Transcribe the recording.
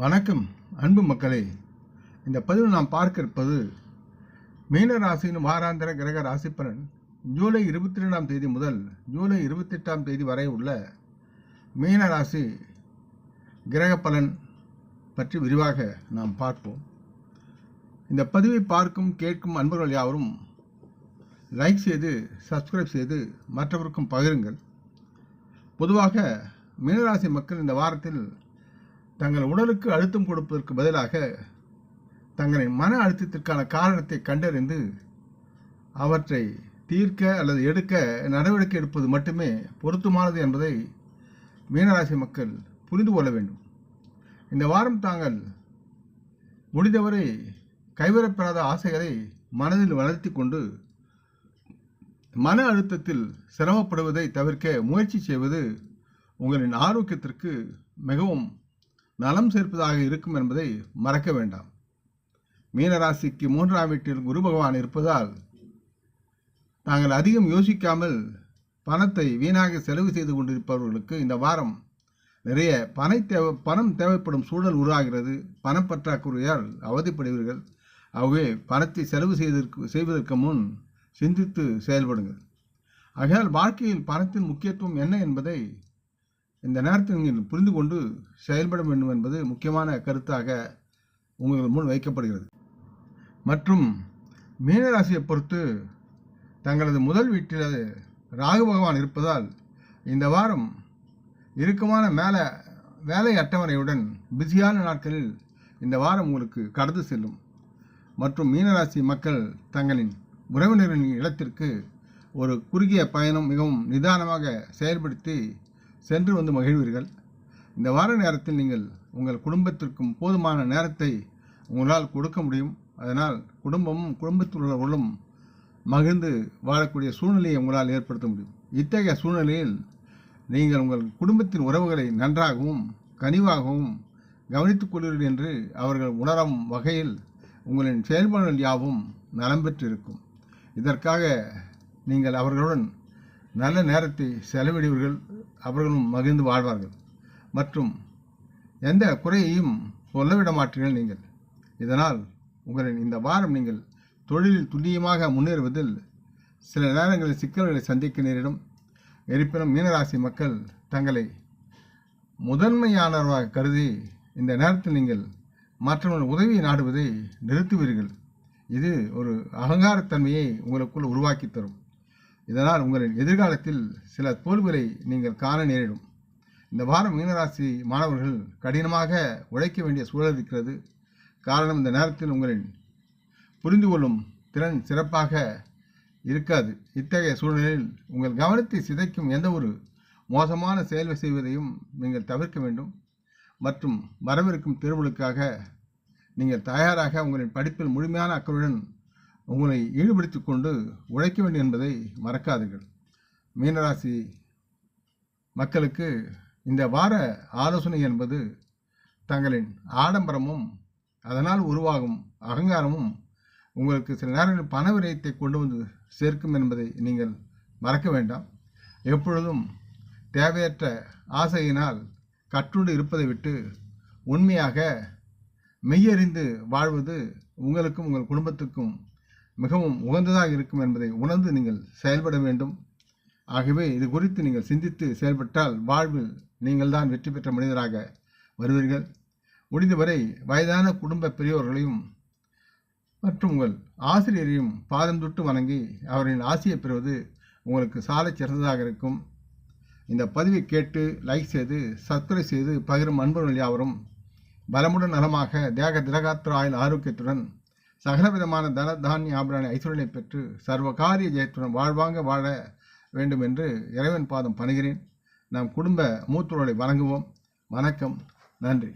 வணக்கம் அன்பு மக்களே. இந்த பதிவில் நாம் பார்க்க இருப்பது மீன ராசியின் வாராந்திர கிரக ராசி பலன் ஜூலை 22ஆம் தேதி முதல் ஜூலை 28ஆம் தேதி வரை உள்ள மீன ராசி கிரக பலன் பற்றி விரிவாக நாம் பார்ப்போம். இந்த பதிவை பார்க்கும் கேட்கும் அன்பர்கள் யாவரும் லைக் செய்து சப்ஸ்கிரைப் செய்து மற்றவருக்கும் பகிருங்கள். பொதுவாக மீனராசி மக்கள் இந்த வாரத்தில் தங்கள் உடலுக்கு அழுத்தம் கொடுப்பதற்கு பதிலாக தங்களின் மன அழுத்தத்திற்கான காரணத்தை கண்டறிந்து அவற்றை தீர்க்க அல்லது எடுக்க நடவடிக்கை எடுப்பது மட்டுமே பொருத்தமானது என்பதை மீனராசி மக்கள் புரிந்து கொள்ள வேண்டும். இந்த வாரம் தாங்கள் முடிந்தவரை கைவரப்பெறாத ஆசைகளை மனதில் வளர்த்தி கொண்டு மன அழுத்தத்தில் சிரமப்படுவதை தவிர்க்க முயற்சி செய்வது உங்களின் ஆரோக்கியத்திற்கு மிகவும் நலம் சேர்ப்பதாக இருக்கும் என்பதை மறக்க வேண்டாம். மீனராசிக்கு 3ஆம் வீட்டில் குரு பகவான் இருப்பதால் தாங்கள் அதிகம் யோசிக்காமல் பணத்தை வீணாக செலவு செய்து கொண்டிருப்பவர்களுக்கு இந்த வாரம் நிறைய பணம் தேவைப்படும் சூழல் உருவாகிறது. பணப்பற்றாக்குறையால் அவதிப்படுவீர்கள். ஆகவே பணத்தை செலவு செய்வதற்கு முன் சிந்தித்து செயல்படுங்கள். ஆகையால் வாழ்க்கையில் பணத்தின் முக்கியத்துவம் என்ன என்பதை இந்த நேரத்தில் நீங்கள் புரிந்து கொண்டு செயல்பட வேண்டும் என்பது முக்கியமான கருத்தாக உங்கள் முன் வைக்கப்படுகிறது. மற்றும் மீனராசியை பொறுத்து தங்களது முதல் வீட்டில் ராகு பகவான் இருப்பதால் இந்த வாரம் இறுக்கமான வேலை அட்டவணையுடன் பிஸியான நாட்களில் இந்த வாரம் உங்களுக்கு கடந்து செல்லும். மற்றும் மீனராசி மக்கள் தங்களின் உறவினரின் இடத்திற்கு ஒரு குறுகிய பயணம் மிகவும் நிதானமாக செயல்படுத்தி சென்று வந்து மகிழ்வீர்கள். இந்த வார நேரத்தில் நீங்கள் உங்கள் குடும்பத்திற்கும் போதுமான நேரத்தை உங்களால் கொடுக்க முடியும். அதனால் குடும்பத்தில் உள்ளவர்களும் மகிழ்ந்து வாழக்கூடிய சூழ்நிலையை உங்களால் ஏற்படுத்த முடியும். இத்தகைய சூழ்நிலையில் நீங்கள் உங்கள் குடும்பத்தின் உறவுகளை நன்றாகவும் கனிவாகவும் கவனித்துக் கொள்வீர்கள் என்று அவர்கள் உணரும் வகையில் உங்களின் செயல்பாடுகள் யாவும் நலம் பெற்று இருக்கும். இதற்காக நீங்கள் அவர்களுடன் நல்ல நேரத்தை செலவிடுவீர்கள். அவர்களும் மகிழ்ந்து வாழ்வார்கள். மற்றும் எந்த குறையையும் சொல்லவிட மாட்டீர்கள் நீங்கள். இதனால் உங்களின் இந்த வாரம் நீங்கள் தொழிலில் துல்லியமாக முன்னேறுவதில் சில நேரங்களில் சிக்கல்களை சந்திக்க நேரிடும். இருப்பினும் மீனராசி மக்கள் தங்களை முதன்மையானவராக கருதி இந்த நேரத்தில் நீங்கள் மற்றவர்கள் உதவியை நாடுவதை நிறுத்துவீர்கள். இது ஒரு அகங்காரத்தன்மையை உங்களுக்குள் உருவாக்கி தரும். இதனால் உங்களின் எதிர்காலத்தில் சில தோல்விகளை நீங்கள் காண நேரிடும். இந்த வாரம் மீனராசி மாணவர்கள் கடினமாக உழைக்க வேண்டிய சூழல் இருக்கிறது. காரணம், இந்த நேரத்தில் உங்களின் புரிந்து கொள்ளும் திறன் சிறப்பாக இருக்காது. இத்தகைய சூழ்நிலையில் உங்கள் கவனத்தை சிதைக்கும் எந்த ஒரு மோசமான செயல் செய்வதையும் நீங்கள் தவிர்க்க வேண்டும். மற்றும் வரவிருக்கும் தேர்வுகளுக்காக நீங்கள் தயாராக உங்களின் படிப்பில் முழுமையான அக்கறையுடன் உங்களை ஈடுபடுத்திக் கொண்டு உழைக்க வேண்டும் என்பதை மறக்காதீர்கள். மீனராசி மக்களுக்கு இந்த வார ஆலோசனை என்பது தங்களின் ஆடம்பரமும் அதனால் உருவாகும் அகங்காரமும் உங்களுக்கு சில நேரங்களில் பண விரயத்தை கொண்டு வந்து சேர்க்கும் என்பதை நீங்கள் மறக்க வேண்டாம். எப்பொழுதும் தேவையற்ற ஆசையினால் கட்டுண்டு இருப்பதை விட்டு உண்மையாக மெய்யறிந்து வாழ்வது உங்களுக்கும் உங்கள் குடும்பத்துக்கும் மிகவும் உகந்ததாக இருக்கும் என்பதை உணர்ந்து நீங்கள் செயல்பட வேண்டும். ஆகவே இது குறித்து நீங்கள் சிந்தித்து செயல்பட்டால் வாழ்வில் நீங்கள் தான் வெற்றி பெற்ற மனிதராக வருவீர்கள். முடிந்தவரை வயதான குடும்ப பெரியோர்களையும் மற்றும் உங்கள் ஆசிரியரையும் பாதம் தொட்டு வணங்கி அவரின் ஆசையை பெறுவது உங்களுக்கு சாலை சிறந்ததாக இருக்கும். இந்த பதிவை கேட்டு லைக் செய்து சப்ஸ்கிரைப் செய்து பகிரும் அன்பர்கள் யாவரும் பலமுடன் நலமாக தேக திரகாத்திர ஆயுள் ஆரோக்கியத்துடன் சகலவிதமான தன தானிய ஆபரண ஐஸ்வர்யனை பெற்று சர்வகாரிய ஜெயத்துடன் வாழ்வாங்க வாழ வேண்டும் என்று இறைவன் பாதம் பணிகிறேன். நாம் குடும்ப மூத்தோரை வணங்குவோம். வணக்கம். நன்றி.